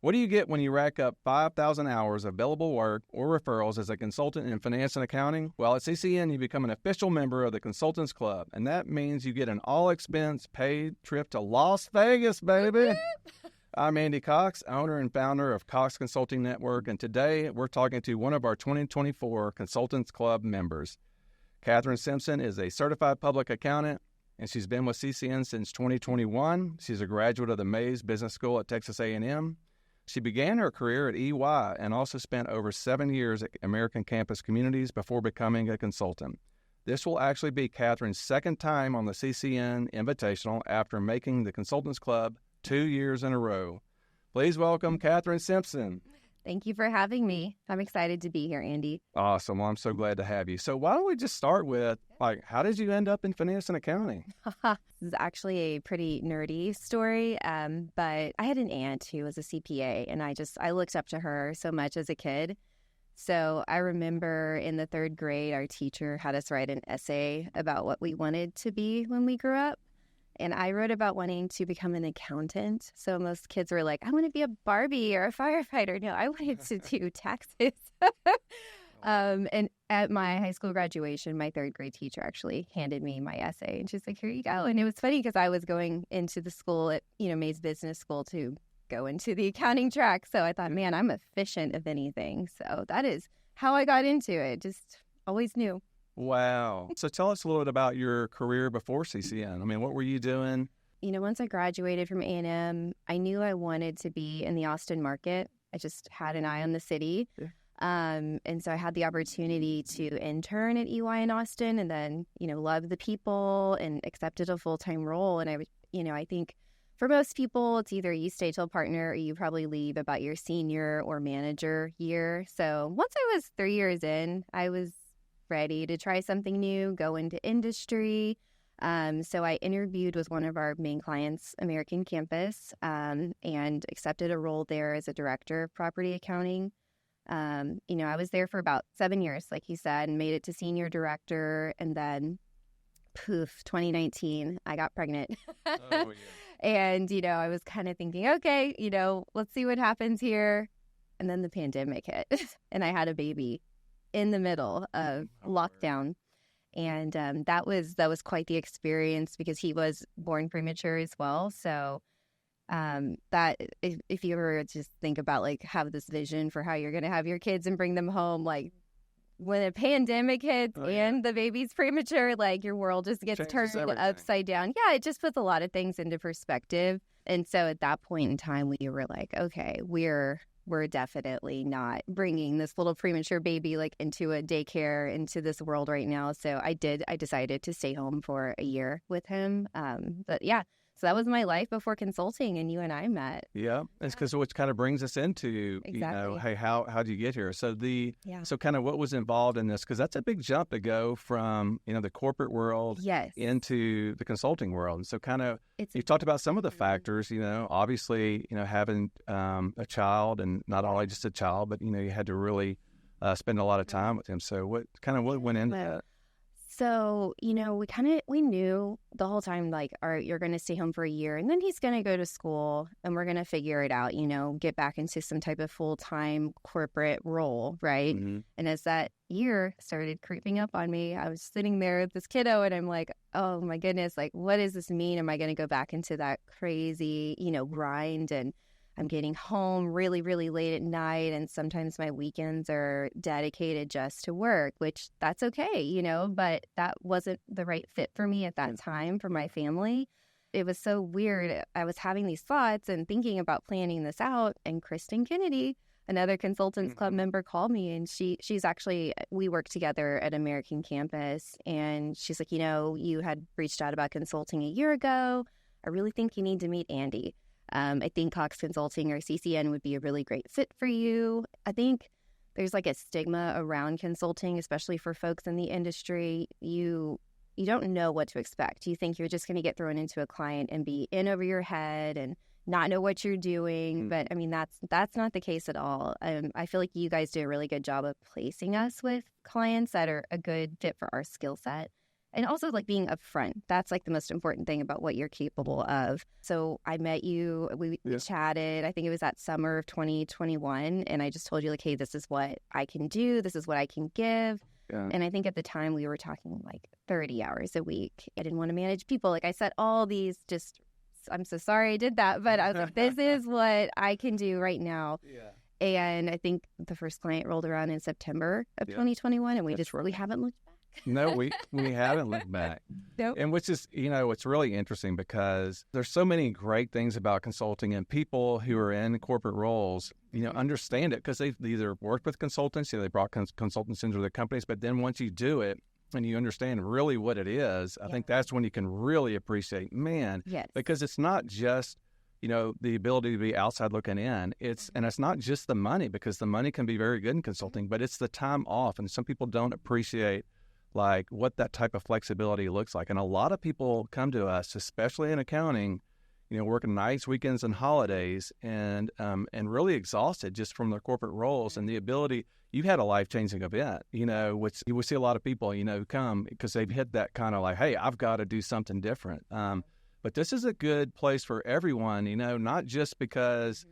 What do you get when you rack up 5,000 hours of billable work or referrals as a consultant in finance and accounting? Well, at CCN, you become an official member of the Consultants Club, and that means you get an all-expense paid trip to Las Vegas, baby. I'm Andy Cox, owner and founder of Cox Consulting Network, and today we're talking to one of our 2024 Consultants Club members. Kathryn Simpson is a certified public accountant, and she's been with CCN since 2021. She's a graduate of the Mays Business School at Texas A&M. She began her career at EY and also spent over 7 years at American Campus Communities before becoming a consultant. This will actually be Kathryn's second time on the CCN Invitational after making the Consultants Club 2 years in a row. Please welcome Kathryn Simpson. Thank you for having me. I'm excited to be here, Andy. Awesome. Well, I'm so glad to have you. So why don't we just start with, how did you end up in finance and accounting? This is actually a pretty nerdy story, but I had an aunt who was a CPA, and I looked up to her so much as a kid. So I remember in the third grade, our teacher had us write an essay about what we wanted to be when we grew up. And I wrote about wanting to become an accountant. So most kids were like, I want to be a Barbie or a firefighter. No, I wanted to do taxes. And at my high school graduation, my third grade teacher actually handed me my essay. And she's like, here you go. And it was funny because I was going into the school at, Mays Business School to go into the accounting track. So I thought, man, I'm efficient if anything. So that is how I got into it. Just always knew. Wow. So tell us a little bit about your career before CCN. I mean, what were you doing? Once I graduated from A&M, I knew I wanted to be in the Austin market. I just had an eye on the city. Yeah. And so I had the opportunity to intern at EY in Austin and then, loved the people and accepted a full-time role. And I think for most people, it's either you stay till partner or you probably leave about your senior or manager year. So once I was 3 years in, I was ready to try something new, go into industry. So I interviewed with one of our main clients, American Campus, and accepted a role there as a director of property accounting. I was there for about 7 years, like you said, and made it to senior director. And then, 2019, I got pregnant. Oh, yeah. And, I was kind of thinking, okay, let's see what happens here. And then the pandemic hit and I had a baby in the middle of lockdown. And that was quite the experience because he was born premature as well. So that if you ever just think about have this vision for how you're going to have your kids and bring them home, when a pandemic hits and the baby's premature, your world just gets turned upside down. Yeah, it just puts a lot of things into perspective. And so at that point in time, we were like, okay, we're definitely not bringing this little premature baby into a daycare, into this world right now. So I decided to stay home for a year with him. But yeah, so that was my life before consulting, and you and I met. Yeah, it's because which kind of brings us into, exactly. Hey, how did you get here? So so kind of what was involved in this? Because that's a big jump to go from, the corporate world into the consulting world. And so kind of, you talked about some of the factors, obviously, having a child, and not only just a child, but, you had to really spend a lot of time with him. So what went into that? So, we knew the whole time, all right, you're going to stay home for a year and then he's going to go to school and we're going to figure it out, get back into some type of full-time corporate role, right? Mm-hmm. And as that year started creeping up on me, I was sitting there with this kiddo and I'm like, oh my goodness, what does this mean? Am I going to go back into that crazy, grind? And I'm getting home really, really late at night, and sometimes my weekends are dedicated just to work, which that's okay, but that wasn't the right fit for me at that time for my family. It was so weird. I was having these thoughts and thinking about planning this out, and Kristen Kennedy, another Consultants Club member, called me, and she's actually, we work together at American Campus, and she's like, you had reached out about consulting a year ago. I really think you need to meet Andy. I think Cox Consulting or CCN would be a really great fit for you. I think there's a stigma around consulting, especially for folks in the industry. You don't know what to expect. You think you're just going to get thrown into a client and be in over your head and not know what you're doing. But I mean, that's not the case at all. I feel like you guys do a really good job of placing us with clients that are a good fit for our skill set. And also like being upfront. That's like the most important thing about what you're capable of. So I met you, we chatted, I think it was that summer of 2021. And I just told you like, hey, this is what I can do. This is what I can give. Yeah. And I think at the time we were talking like 30 hours a week. I didn't want to manage people. Like I said, all these just, I'm so sorry I did that. But I was like, this is what I can do right now. Yeah. And I think the first client rolled around in September of 2021. And we haven't looked back. No, we haven't looked back. Nope. And which is, it's really interesting because there's so many great things about consulting, and people who are in corporate roles, understand it because they've either worked with consultants, they brought consultants into their companies, but then once you do it and you understand really what it is, I think that's when you can really appreciate, because it's not just, the ability to be outside looking in. And it's not just the money, because the money can be very good in consulting, but it's the time off. And some people don't appreciate like what that type of flexibility looks like. And a lot of people come to us, especially in accounting, working nights, weekends, and holidays, and really exhausted just from their corporate roles. And the ability, you had a life-changing event, which you will see a lot of people, come because they've hit that kind of like, hey, I've got to do something different. But this is a good place for everyone, not just because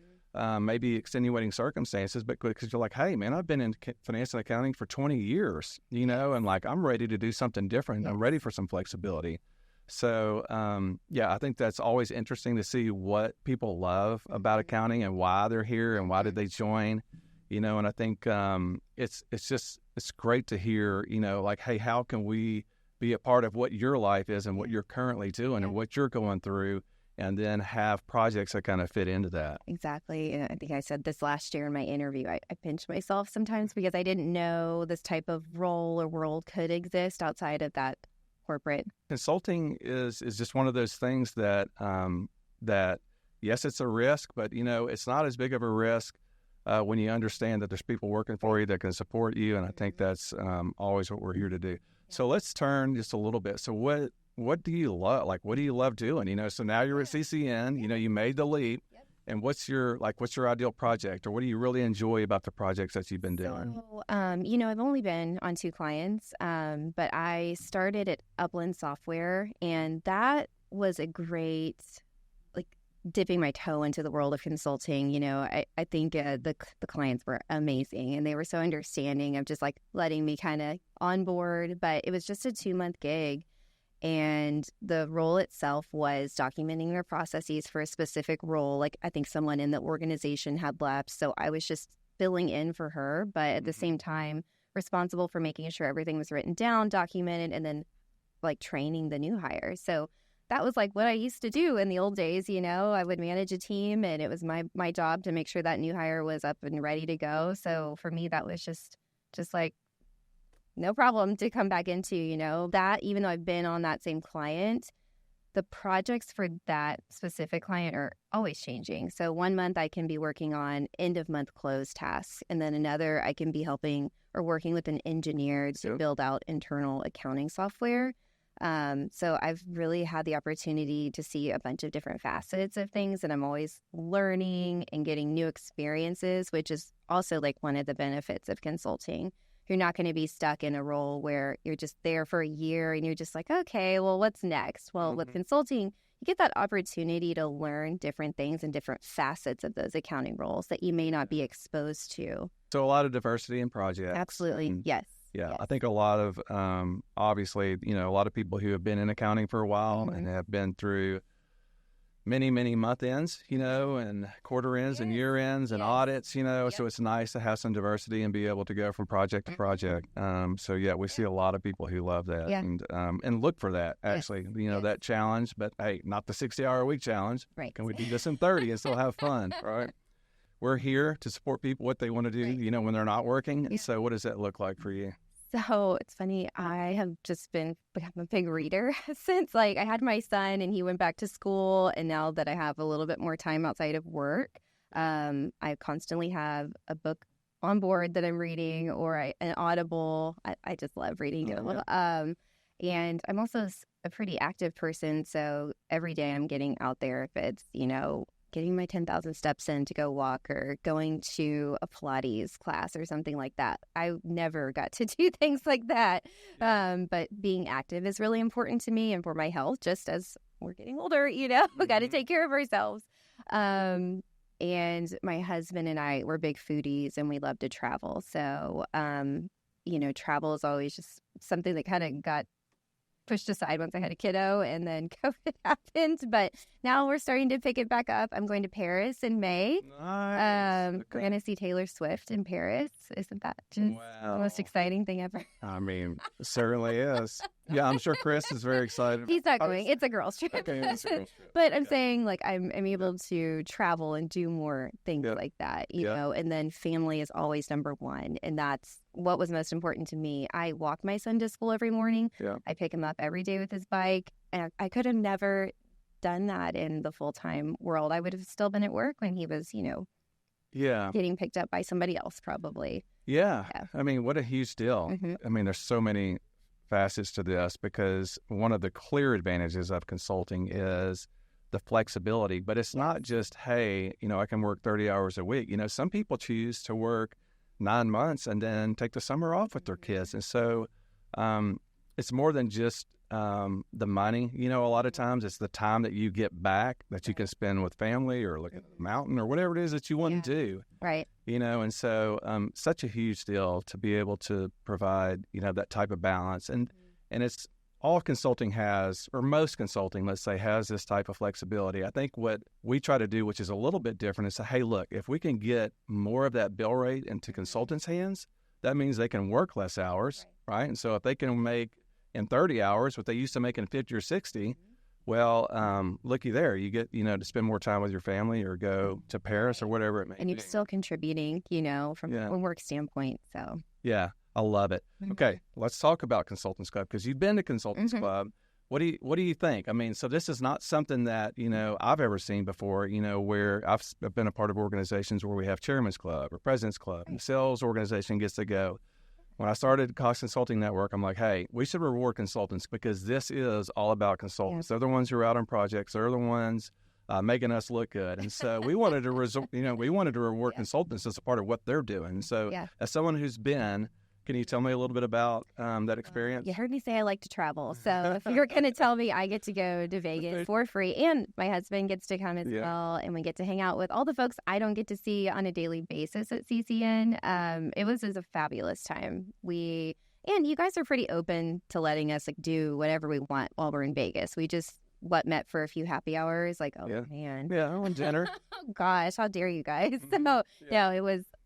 maybe extenuating circumstances, but because you're like, hey, man, I've been in finance and accounting for 20 years, and like I'm ready to do something different. I'm ready for some flexibility. So, I think that's always interesting to see what people love about accounting and why they're here and why did they join, and I think it's great to hear, like, hey, how can we be a part of what your life is and what you're currently doing and what you're going through, and then have projects that kind of fit into that. Exactly. And I think I said this last year in my interview, I pinch myself sometimes because I didn't know this type of role or world could exist outside of that corporate. Consulting is just one of those things that, yes, it's a risk, but, it's not as big of a risk when you understand that there's people working for you that can support you. And I think that's always what we're here to do. So let's turn just a little bit. So what do you love? Like, what do you love doing? So now you're at CCN, you made the leap. Yep. And what's your ideal project, or what do you really enjoy about the projects that you've been doing? So, I've only been on 2 clients, but I started at Upland Software, and that was a great, dipping my toe into the world of consulting. I think the clients were amazing, and they were so understanding of just letting me kind of on board, but it was just a 2-month gig. And the role itself was documenting their processes for a specific role. I think someone in the organization had left, so I was just filling in for her, but at the same time responsible for making sure everything was written down, documented, and then training the new hire. So that was what I used to do in the old days. I would manage a team, and it was my job to make sure that new hire was up and ready to go. So for me, that was just no problem to come back into, that. Even though I've been on that same client, the projects for that specific client are always changing. So 1 month I can be working on end of month close tasks, and then another I can be helping or working with an engineer to build out internal accounting software. So I've really had the opportunity to see a bunch of different facets of things, and I'm always learning and getting new experiences, which is also one of the benefits of consulting. You're not going to be stuck in a role where you're just there for a year and you're just okay, well, what's next? Well, with consulting, you get that opportunity to learn different things and different facets of those accounting roles that you may not be exposed to. So a lot of diversity in projects. Absolutely. Yes. Yeah, yes. I think a lot of, obviously, a lot of people who have been in accounting for a while and have been through many, many month ends, and quarter ends and year ends and audits, so it's nice to have some diversity and be able to go from project to project. We see a lot of people who love that and look for that, actually, that challenge, but hey, not the 60-hour-a-week challenge. Right. Can we do this in 30 and still have fun, right? We're here to support people what they want to do, when they're not working. Yeah. So what does that look like for you? So it's funny, I have just become a big reader since I had my son and he went back to school. And now that I have a little bit more time outside of work, I constantly have a book on board that I'm reading or an Audible. I just love reading. And I'm also a pretty active person. So every day I'm getting out there, if it's, getting my 10,000 steps in to go walk or going to a Pilates class or something like that. I never got to do things like that. But being active is really important to me and for my health, just as we're getting older, we got to take care of ourselves. And my husband and I, we're big foodies and we love to travel. So, travel is always just something that kind of got pushed aside once I had a kiddo, and then COVID happened. But now we're starting to pick it back up. I'm going to Paris in May. Nice. We're going to see Taylor Swift in Paris. Isn't that just the most exciting thing ever? I mean, it certainly is. Yeah, I'm sure Chris is very excited. He's not going. It's a girls' trip. Okay, it's a girls' trip. But I'm saying, like, I'm able to travel and do more things like that, you know, and then family is always number one. And that's what was most important to me. I walk my son to school every morning. Yeah. I pick him up every day with his bike. And I could have never done that in the full-time world. I would have still been at work when he was, getting picked up by somebody else probably. Yeah. I mean, what a huge deal. Mm-hmm. I mean, there's so many facets to this, because one of the clear advantages of consulting is the flexibility. But it's not just, hey, I can work 30 hours a week. Some people choose to work 9 months and then take the summer off with their kids. And so it's more than just the money. A lot of times it's the time that you get back that you can spend with family or looking at the mountain or whatever it is that you want to do. Right. And so such a huge deal to be able to provide, that type of balance. And it's all consulting has, or most consulting, let's say, has this type of flexibility. I think what we try to do, which is a little bit different, is say, hey, look, if we can get more of that bill rate into consultants' hands, that means they can work less hours, right? And so if they can make in 30 hours what they used to make in 50 or 60, well, looky there, you get, to spend more time with your family or go to Paris or whatever it may be. And you're still contributing, from a work standpoint. So yeah, I love it. Okay, let's talk about Consultants Club, because you've been to Consultants Club. What do you think? I mean, so this is not something that, I've ever seen before, where I've been a part of organizations where we have Chairman's Club or President's Club, and the sales organization gets to go. When I started Cox Consulting Network, I'm like, hey, we should reward consultants, because this is all about consultants. They're the ones who are out on projects. They're the ones making us look good. And so we wanted to reward consultants as a part of what they're doing. So as someone who's been, can you tell me a little bit about that experience? You heard me say I like to travel. So if you're going to tell me I get to go to Vegas for free, and my husband gets to come as well, and we get to hang out with all the folks I don't get to see on a daily basis at CCN, it was a fabulous time. And you guys are pretty open to letting us do whatever we want while we're in Vegas. We just met for a few happy hours. Like, man. Yeah, I went dinner. Oh, gosh, how dare you guys? So,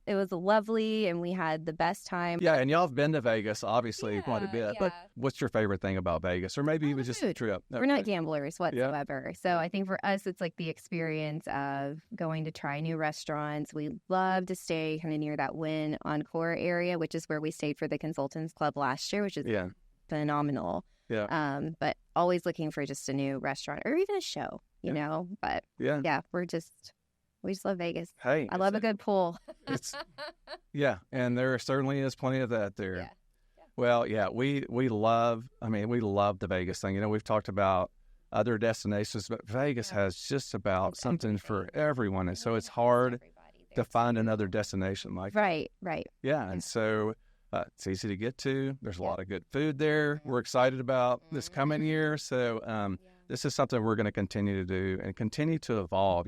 it was lovely, and we had the best time. Yeah, and y'all have been to Vegas, obviously, quite a bit. But what's your favorite thing about Vegas? Or maybe it was just the trip? We're not gamblers whatsoever. So I think for us, it's like the experience of going to try new restaurants. We love to stay kind of near that Wynn Encore area, which is where we stayed for the Consultants Club last year, which is phenomenal. Yeah. But always looking for just a new restaurant or even a show, you know. But we just love Vegas. Hey, I love a good pool. And there certainly is plenty of that there. Yeah. Well, we love the Vegas thing. We've talked about other destinations, but Vegas has just about something for everyone. And so it's hard to find another destination like that. Right. Yeah, and so it's easy to get to. There's a lot of good food there. We're excited about this coming year. So this is something we're going to continue to do and continue to evolve.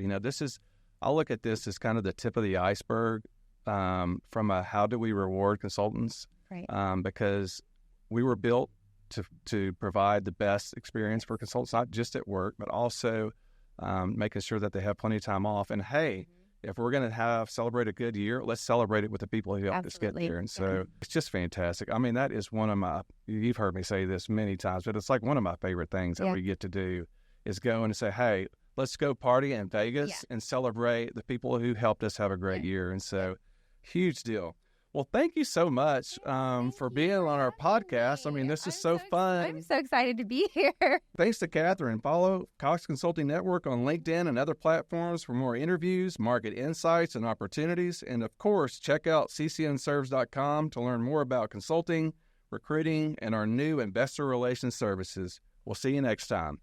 I look at this as kind of the tip of the iceberg from a how do we reward consultants, because we were built to provide the best experience for consultants, not just at work, but also making sure that they have plenty of time off. And hey, if we're going to celebrate a good year, let's celebrate it with the people who helped us get there. And so it's just fantastic. I mean, that is you've heard me say this many times, but it's like one of my favorite things that we get to do is go and say, hey, let's go party in Vegas and celebrate the people who helped us have a great year. And so, huge deal. Well, thank you so much for being on our podcast. I mean, this is so fun. I'm so excited to be here. Thanks to Kathryn. Follow Cox Consulting Network on LinkedIn and other platforms for more interviews, market insights, and opportunities. And, of course, check out ccnserves.com to learn more about consulting, recruiting, and our new investor relations services. We'll see you next time.